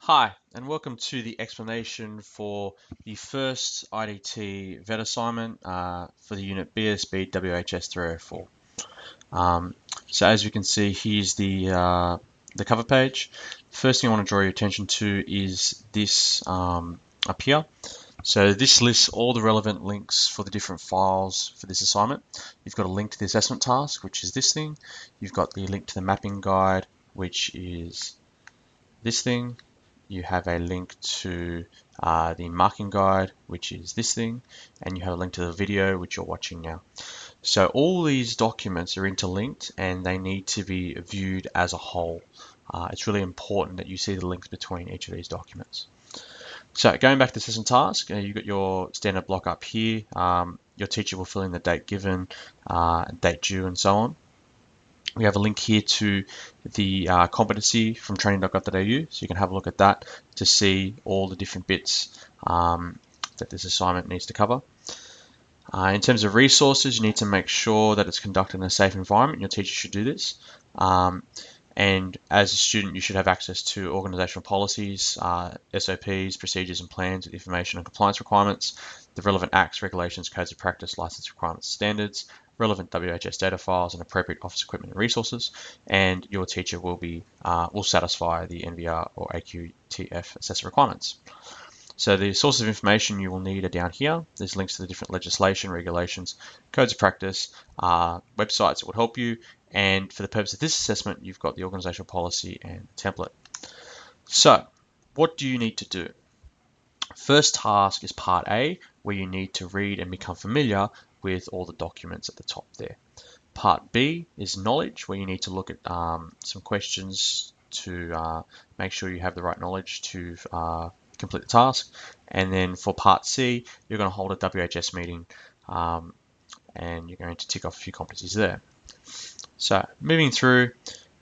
Hi, and welcome to the explanation for the first IDT vet assignment for the unit BSBWHS304. So as you can see, here's the cover page. The first thing I want to draw your attention to is this up here. So this lists all the relevant links for the different files for this assignment. You've got a link to the assessment task, which is this thing. You've got the link to the mapping guide, which is this thing. You have a link to the marking guide, which is this thing, and you have a link to the video, which you're watching now. So all these documents are interlinked and they need to be viewed as a whole. It's really important that you see the links between each of these documents. So going back to the assessment task, you've got your standard block up here. Your teacher will fill in the date given, date due, and so on. We have a link here to the competency from training.gov.au, so you can have a look at that to see all the different bits that this assignment needs to cover. In terms of resources, you need to make sure that it's conducted in a safe environment. Your teacher should do this. And as a student, you should have access to organizational policies, SOPs, procedures and plans with information and compliance requirements, the relevant acts, regulations, codes of practice, license requirements, standards, relevant WHS data files, and appropriate office equipment and resources. And your teacher will satisfy the NVR or AQTF assessor requirements. So the sources of information you will need are down here. There's links to the different legislation, regulations, codes of practice, websites that would help you. And for the purpose of this assessment, you've got the organizational policy and template. So what do you need to do? First task is part A, where you need to read and become familiar with all the documents at the top there. Part B is knowledge, where you need to look at some questions to make sure you have the right knowledge to complete the task. And then for part C, you're going to hold a WHS meeting and you're going to tick off a few competencies there. So moving through,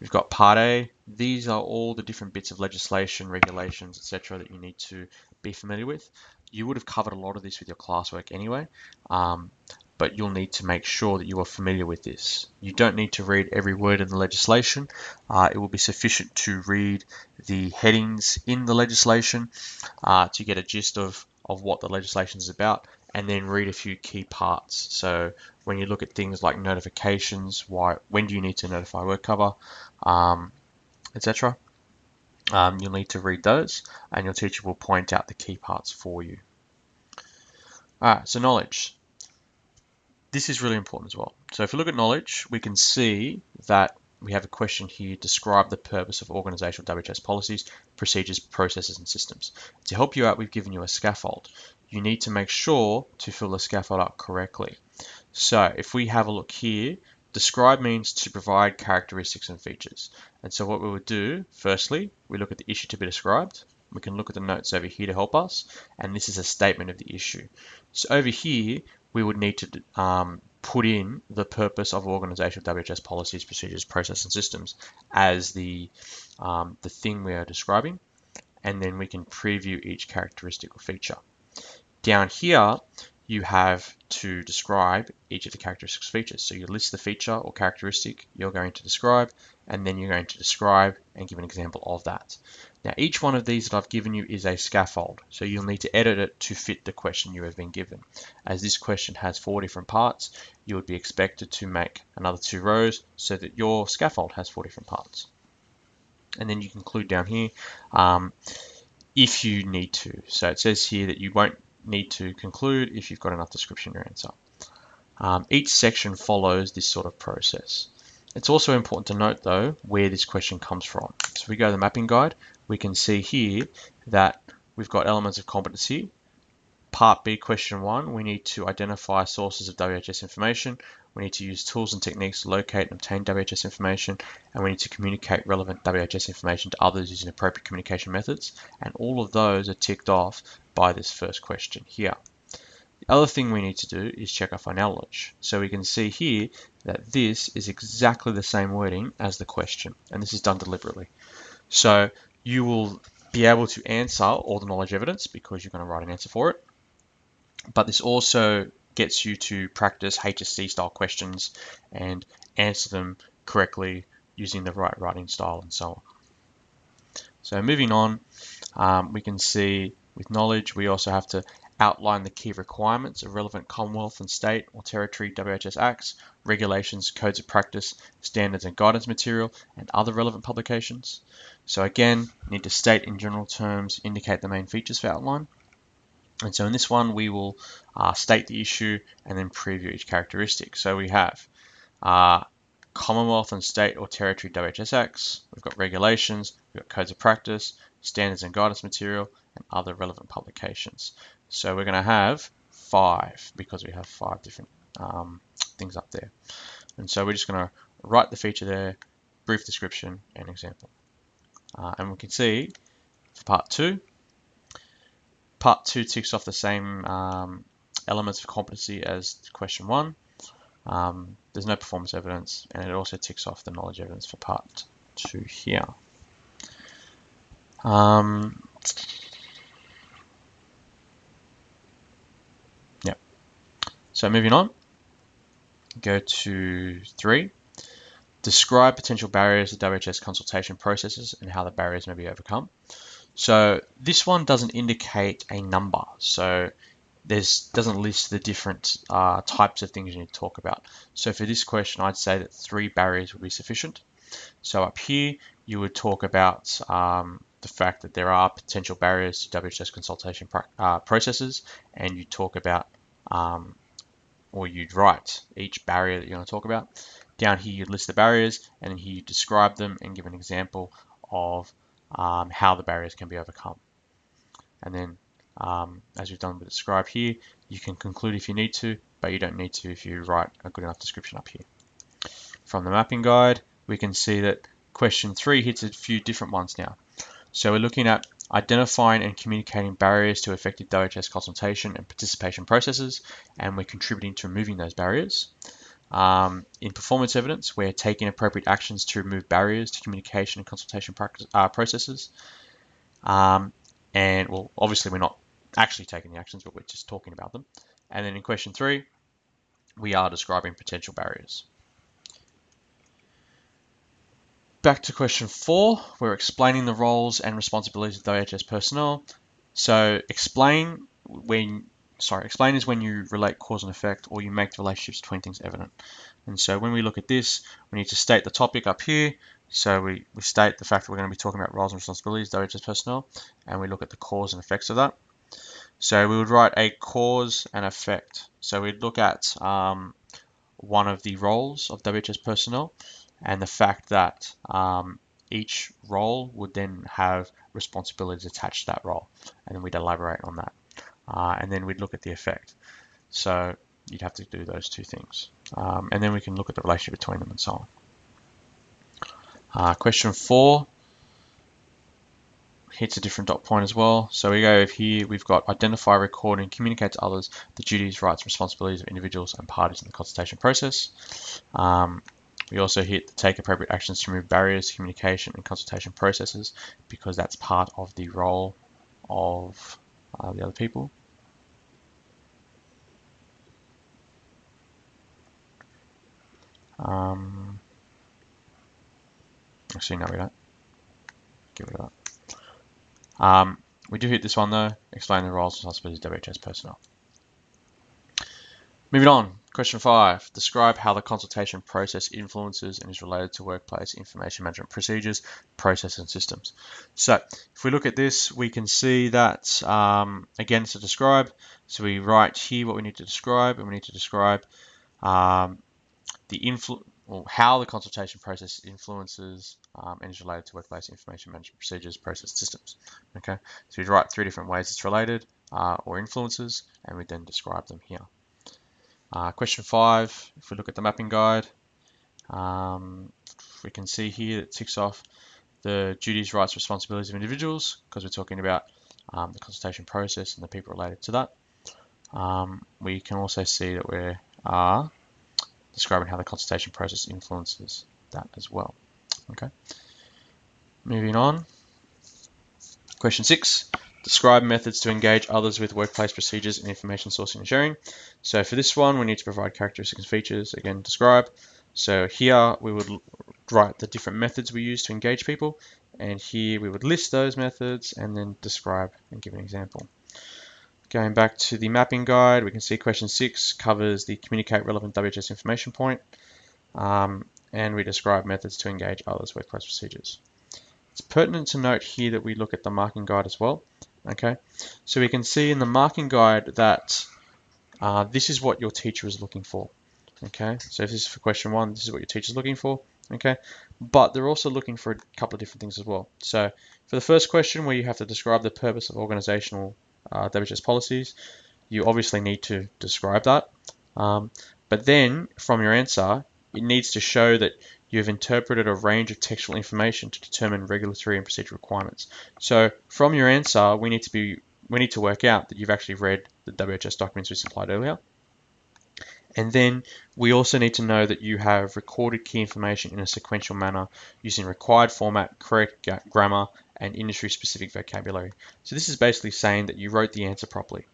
we've got part A. These are all the different bits of legislation, regulations, etc. that you need to be familiar with. You would have covered a lot of this with your classwork anyway, but you'll need to make sure that you are familiar with this. You don't need to read every word in the legislation. It will be sufficient to read the headings in the legislation to get a gist of what the legislation is about, and then read a few key parts. So when you look at things like notifications, when do you need to notify work cover, etc. You'll need to read those, and your teacher will point out the key parts for you. Alright, so knowledge. This is really important as well. So if we look at knowledge, we can see that we have a question here, describe the purpose of organizational WHS policies, procedures, processes, and systems. To help you out, we've given you a scaffold. You need to make sure to fill the scaffold up correctly. So if we have a look here, describe means to provide characteristics and features. And so what we would do, firstly, we look at the issue to be described. We can look at the notes over here to help us, and this is a statement of the issue. So over here, we would need to put in the purpose of organizational WHS policies, procedures, processes, and systems as the thing we are describing, and then we can preview each characteristic or feature. Down here, you have to describe each of the characteristics features. So you list the feature or characteristic you're going to describe, and then you're going to describe and give an example of that. Now, each one of these that I've given you is a scaffold, so you'll need to edit it to fit the question you have been given. As this question has 4 different parts, you would be expected to make another 2 rows so that your scaffold has 4 different parts. And then you conclude down here if you need to. So it says here that you won't need to conclude if you've got enough description in your answer. Each section follows this sort of process. It's also important to note though where this question comes from. So if we go to the mapping guide, we can see here that we've got elements of competency. Part B, question 1, we need to identify sources of WHS information. We need to use tools and techniques to locate and obtain WHS information, and we need to communicate relevant WHS information to others using appropriate communication methods. And all of those are ticked off by this first question here. The other thing we need to do is check off our knowledge. So we can see here that this is exactly the same wording as the question, and this is done deliberately. So you will be able to answer all the knowledge evidence because you're going to write an answer for it. But this also gets you to practice HSC style questions and answer them correctly using the right writing style and so on. So moving on, We can see with knowledge, we also have to outline the key requirements of relevant Commonwealth and state or territory WHS acts, regulations, codes of practice, standards and guidance material, and other relevant publications. So again, need to state in general terms, indicate the main features for outline. And so in this one, we will state the issue and then preview each characteristic. So we have Commonwealth and state or territory WHS acts, we've got regulations, we've got codes of practice, standards and guidance material, and other relevant publications. So we're going to have 5 because we have 5 different things up there. And so we're just going to write the feature there, brief description, and example. And we can see for part 2 ticks off the same elements of competency as question 1. There's no performance evidence, and it also ticks off the knowledge evidence for part 2 here. Yep. So moving on, go to 3. Describe potential barriers to WHS consultation processes and how the barriers may be overcome. So this one doesn't indicate a number, so doesn't list the different types of things you need to talk about. So for this question, I'd say that 3 barriers would be sufficient. So up here, you would talk about the fact that there are potential barriers to WHS consultation processes, and you talk about, or you'd write each barrier that you're going to talk about. Down here, you'd list the barriers, and then here you describe them and give an example of how the barriers can be overcome. And then, as we've done with describe here, you can conclude if you need to, but you don't need to if you write a good enough description up here. From the mapping guide, we can see that question 3 hits a few different ones now. So we're looking at identifying and communicating barriers to effective WHS consultation and participation processes, and we're contributing to removing those barriers. In performance evidence, we're taking appropriate actions to remove barriers to communication and consultation processes. And well, obviously we're not actually taking the actions, but we're just talking about them. And then in question 3, we are describing potential barriers. Back to question 4, we're explaining the roles and responsibilities of WHS personnel. So explain is when you relate cause and effect, or you make the relationships between things evident. And so when we look at this, we need to state the topic up here. So we state the fact that we're going to be talking about roles and responsibilities of WHS personnel, and we look at the cause and effects of that. So we would write a cause and effect. So we'd look at one of the roles of WHS personnel, and the fact that each role would then have responsibilities attached to that role, and then we'd elaborate on that. And then we'd look at the effect. So you'd have to do those 2 things. And then we can look at the relationship between them and so on. Question 4 hits a different dot point as well. So we go over here, we've got identify, record, and communicate to others the duties, rights, and responsibilities of individuals and parties in the consultation process. We also hit take appropriate actions to remove barriers to communication and consultation processes, because that's part of the role of the other people. Actually, no, we don't. Get rid of that. We do hit this one though, explain the roles and responsibilities of WHS personnel. Moving on, question 5, describe how the consultation process influences and is related to workplace information management procedures, processes, and systems. So if we look at this, we can see that, again, it's a describe. So we write here what we need to describe, and we need to describe how the consultation process influences and is related to workplace information management procedures, process, systems. Okay, so we write 3 different ways it's related or influences, and we then describe them here. Question 5, if we look at the mapping guide, we can see here that it ticks off the duties, rights, responsibilities of individuals, because we're talking about the consultation process and the people related to that. We can also see that we are describing how the consultation process influences that as well. Okay. Moving on. Question 6. Describe methods to engage others with workplace procedures and information sourcing and sharing. So for this one, we need to provide characteristics and features. Again, describe. So here we would write the different methods we use to engage people, And here we would list those methods and then describe and give an example. Going back to the mapping guide, we can see question 6 covers the communicate relevant WHS information point, and we describe methods to engage others workplace procedures. It's pertinent to note here that we look at the marking guide as well. Okay, so we can see in the marking guide that this is what your teacher is looking for. Okay, so if this is for question 1, this is what your teacher is looking for. Okay, but they're also looking for a couple of different things as well. So for the first question, where you have to describe the purpose of organizational WHS policies, you obviously need to describe that. But then from your answer, it needs to show that you've interpreted a range of textual information to determine regulatory and procedural requirements. So from your answer, we need to work out that you've actually read the WHS documents we supplied earlier. And then we also need to know that you have recorded key information in a sequential manner using required format, correct grammar, and industry-specific vocabulary. So this is basically saying that you wrote the answer properly.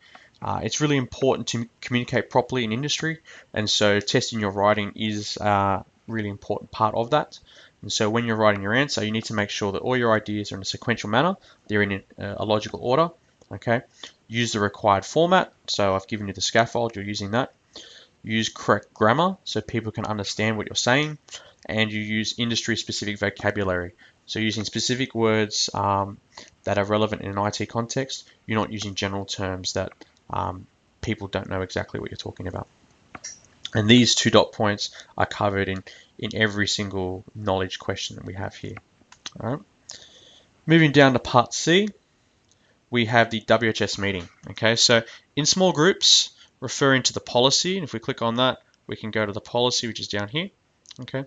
It's really important to communicate properly in industry, and so testing your writing is a really important part of that. And so when you're writing your answer, you need to make sure that all your ideas are in a sequential manner, they're in a logical order. Okay, use the required format. So I've given you the scaffold, you're using that. Use correct grammar so people can understand what you're saying, and you use industry-specific vocabulary. So using specific words that are relevant in an IT context. You're not using general terms that people don't know exactly what you're talking about. And these 2 dot points are covered in every single knowledge question that we have here. All right. Moving down to part C, we have the WHS meeting. Okay, so in small groups, referring to the policy, and if we click on that, we can go to the policy, which is down here. Okay,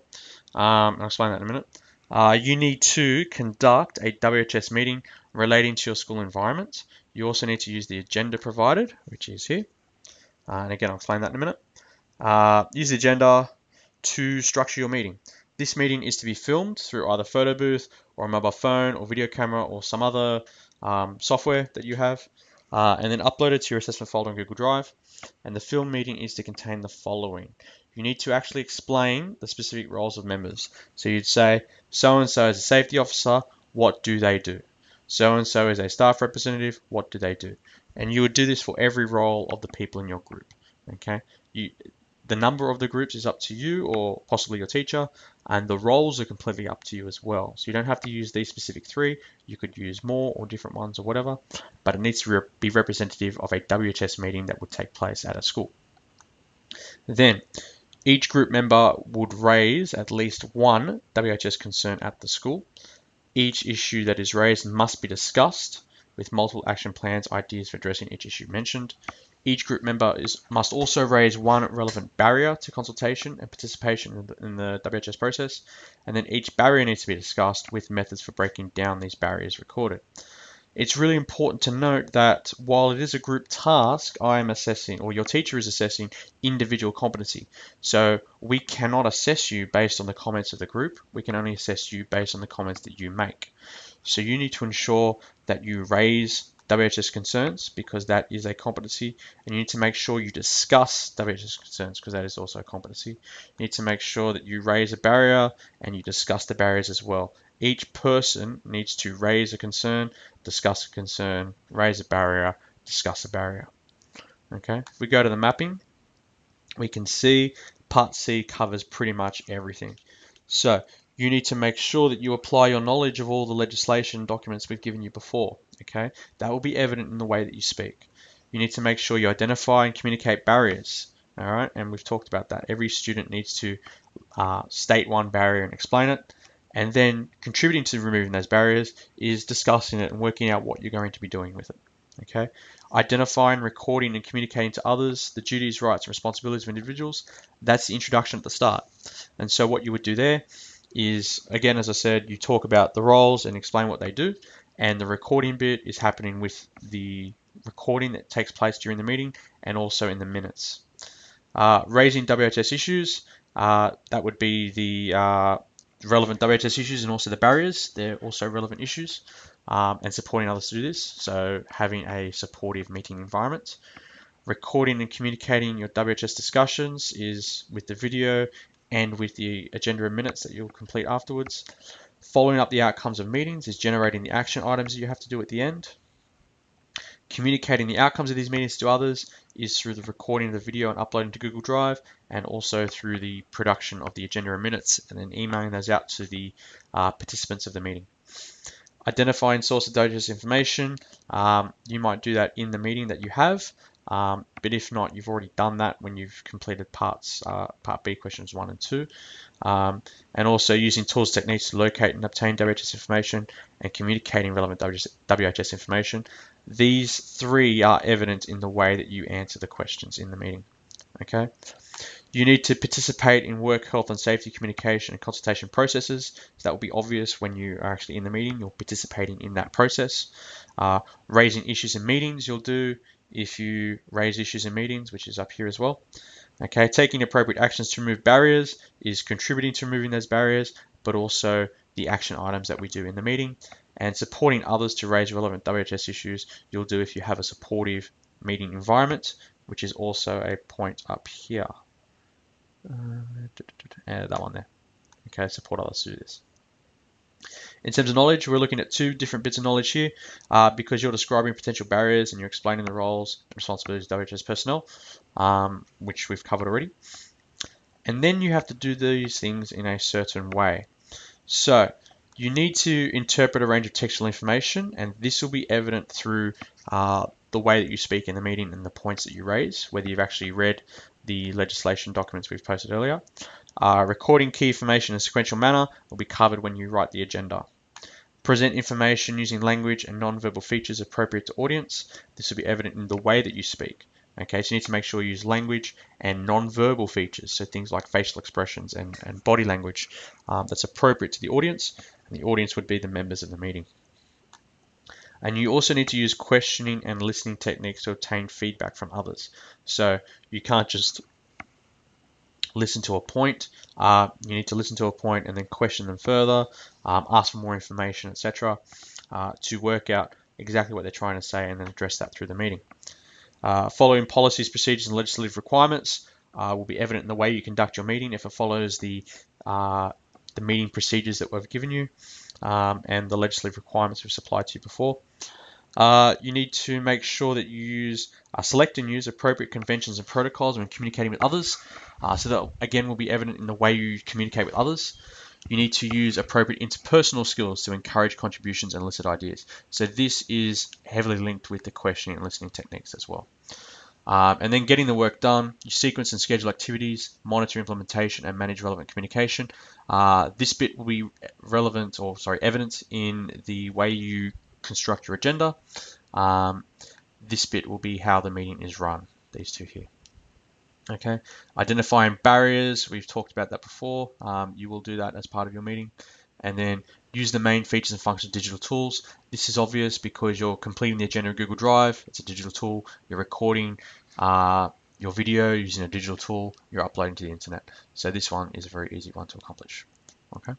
I'll explain that in a minute. You need to conduct a WHS meeting relating to your school environment. You also need to use the agenda provided, which is here. And again, I'll explain that in a minute. Use the agenda to structure your meeting. This meeting is to be filmed through either photo booth or a mobile phone or video camera or some other software that you have, and then upload it to your assessment folder on Google Drive. And the film meeting is to contain the following. You need to actually explain the specific roles of members. So you'd say, so-and-so is a safety officer, what do they do? So-and-so is a staff representative, what do they do? And you would do this for every role of the people in your group. Okay, the number of the groups is up to you or possibly your teacher, and the roles are completely up to you as well. So you don't have to use these specific 3. You could use more or different ones or whatever, but it needs to be representative of a WHS meeting that would take place at a school. Then each group member would raise at least one WHS concern at the school. Each issue that is raised must be discussed with multiple action plans, ideas for addressing each issue mentioned. Each group member must also raise one relevant barrier to consultation and participation in the WHS process, and then each barrier needs to be discussed with methods for breaking down these barriers recorded. It's really important to note that while it is a group task, I am assessing, or your teacher is assessing, individual competency. So we cannot assess you based on the comments of the group. We can only assess you based on the comments that you make. So you need to ensure that you raise WHS concerns because that is a competency, and you need to make sure you discuss WHS concerns because that is also a competency. You need to make sure that you raise a barrier and you discuss the barriers as well. Each person needs to raise a concern, discuss a concern, raise a barrier, discuss a barrier. Okay, if we go to the mapping, we can see part C covers pretty much everything. So you need to make sure that you apply your knowledge of all the legislation documents we've given you before. Okay, that will be evident in the way that you speak. You need to make sure you identify and communicate barriers. All right, and we've talked about that. Every student needs to state one barrier and explain it. And then contributing to removing those barriers is discussing it and working out what you're going to be doing with it. Okay, identifying, recording, and communicating to others the duties, rights, and responsibilities of individuals. That's the introduction at the start. And so what you would do there is, again, as I said, you talk about the roles and explain what they do. And the recording bit is happening with the recording that takes place during the meeting and also in the minutes. Raising WHS issues, that would be the relevant WHS issues and also the barriers. They're also relevant issues, and supporting others to do this. So having a supportive meeting environment. Recording and communicating your WHS discussions is with the video and with the agenda and minutes that you'll complete afterwards. Following up the outcomes of meetings is generating the action items that you have to do at the end. Communicating the outcomes of these meetings to others is through the recording of the video and uploading to Google Drive, and also through the production of the agenda and minutes, and then emailing those out to the participants of the meeting. Identifying source of digest information, you might do that in the meeting that you have, but if not, you've already done that when you've completed Part B questions 1 and 2. And also using tools techniques to locate and obtain WHS information and communicating relevant WHS information. These 3 are evident in the way that you answer the questions in the meeting. Okay. You need to participate in work health and safety communication and consultation processes. So that will be obvious when you are actually in the meeting, you're participating in that process. Raising issues in meetings, you'll do if you raise issues in meetings, which is up here as well. Okay, taking appropriate actions to remove barriers is contributing to removing those barriers, but also the action items that we do in the meeting. And supporting others to raise relevant WHS issues, you'll do if you have a supportive meeting environment, which is also a point up here. That one there. Okay, support others to do this. In terms of knowledge, we're looking at 2 different bits of knowledge here because you're describing potential barriers and you're explaining the roles and responsibilities of WHS personnel, which we've covered already. And then you have to do these things in a certain way. So you need to interpret a range of textual information, and this will be evident through the way that you speak in the meeting and the points that you raise, whether you've actually read the legislation documents we've posted earlier. Recording key information in a sequential manner will be covered when you write the agenda. Present information using language and non-verbal features appropriate to audience. This will be evident in the way that you speak. Okay, so you need to make sure you use language and non-verbal features, so things like facial expressions and body language that's appropriate to the audience, and the audience would be the members of the meeting. And you also need to use questioning and listening techniques to obtain feedback from others. So you can't just listen to a point. You need to listen to a point and then question them further, ask for more information, etc., to work out exactly what they're trying to say and then address that through the meeting. Following policies, procedures, and legislative requirements will be evident in the way you conduct your meeting if it follows the meeting procedures that we've given you and the legislative requirements we've supplied to you before. You need to make sure that you select and use appropriate conventions and protocols when communicating with others. So that, again, will be evident in the way you communicate with others. You need to use appropriate interpersonal skills to encourage contributions and elicit ideas. So this is heavily linked with the questioning and listening techniques as well. And then getting the work done, you sequence and schedule activities, monitor implementation, and manage relevant communication. This bit will be evident in the way you construct your agenda. This bit will be how the meeting is run, these 2 here. Okay, identifying barriers, we've talked about that before. You will do that as part of your meeting. And then use the main features and functions of digital tools. This is obvious because you're completing the agenda in Google Drive. It's a digital tool. You're recording your video using a digital tool. You're uploading to the internet. So this one is a very easy one to accomplish. Okay.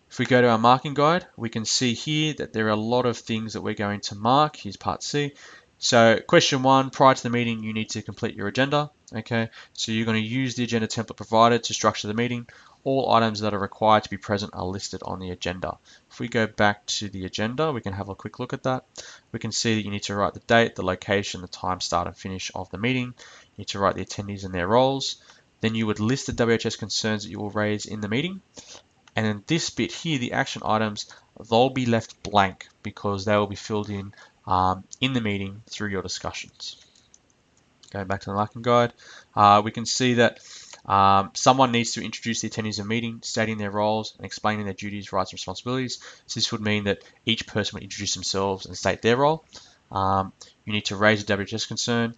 If we go to our marking guide, we can see here that there are a lot of things that we're going to mark. Here's part C. So question 1, prior to the meeting, you need to complete your agenda. Okay, so you're going to use the agenda template provided to structure the meeting. All items that are required to be present are listed on the agenda. If we go back to the agenda, we can have a quick look at that. We can see that you need to write the date, the location, the time, start and finish of the meeting. You need to write the attendees and their roles. Then you would list the WHS concerns that you will raise in the meeting. And in this bit here, the action items, they'll be left blank because they will be filled in the meeting through your discussions. Going back to the marking guide, we can see that someone needs to introduce the attendees of the meeting, stating their roles and explaining their duties, rights, and responsibilities. So this would mean that each person would introduce themselves and state their role. You need to raise a WHS concern.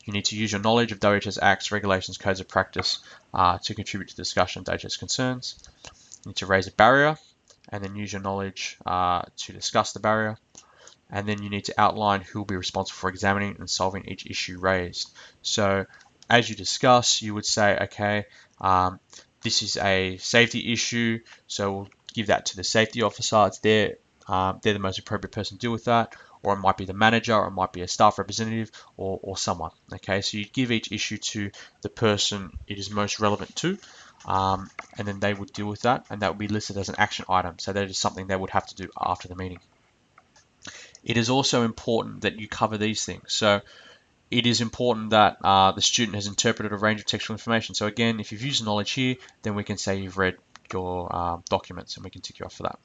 You need to use your knowledge of WHS acts, regulations, codes of practice to contribute to the discussion of WHS concerns. You need to raise a barrier and then use your knowledge to discuss the barrier. And then you need to outline who will be responsible for examining and solving each issue raised. So as you discuss, you would say, okay, this is a safety issue, so we'll give that to the safety officer. It's they're the most appropriate person to deal with that, or it might be the manager, or it might be a staff representative, or someone. Okay, so you give each issue to the person it is most relevant to. and then they would deal with that, and that would be listed as an action item. So that is something they would have to do after the meeting. It is also important that you cover these things. So it is important that the student has interpreted a range of textual information. So again, if you've used knowledge here, then we can say you've read your documents, and we can tick you off for that.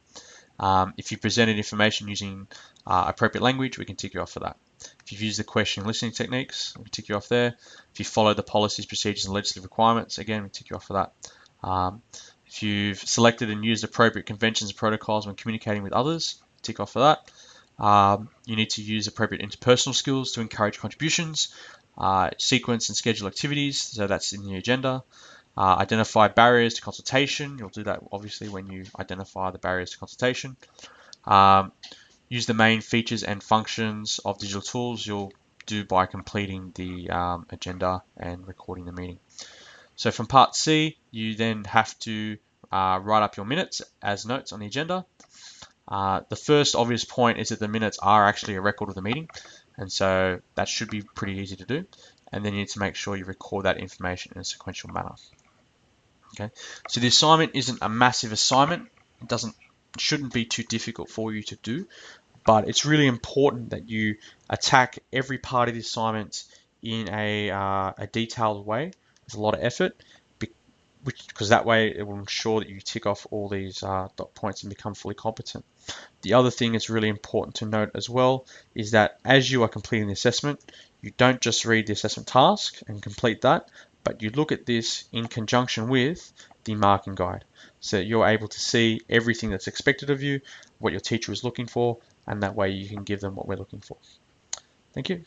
If you presented information using appropriate language, we can tick you off for that. If you've used the question and listening techniques, we can tick you off there. If you follow the policies, procedures, and legislative requirements, again, we tick you off for that. If you've selected and used appropriate conventions and protocols when communicating with others, tick off for that. You need to use appropriate interpersonal skills to encourage contributions, sequence and schedule activities, so that's in the agenda. Identify barriers to consultation, you'll do that obviously when you identify the barriers to consultation. Use the main features and functions of digital tools, you'll do by completing the agenda and recording the meeting. So from part C, you then have to write up your minutes as notes on the agenda. The first obvious point is that the minutes are actually a record of the meeting, and so that should be pretty easy to do. And then you need to make sure you record that information in a sequential manner. Okay, so the assignment isn't a massive assignment. It shouldn't be too difficult for you to do, but it's really important that you attack every part of the assignment in a detailed way with a lot of effort, because that way it will ensure that you tick off all these dot points and become fully competent. The other thing that's really important to note as well is that as you are completing the assessment, you don't just read the assessment task and complete that, but you look at this in conjunction with the marking guide, so that you're able to see everything that's expected of you, what your teacher is looking for, and that way you can give them what we're looking for. Thank you.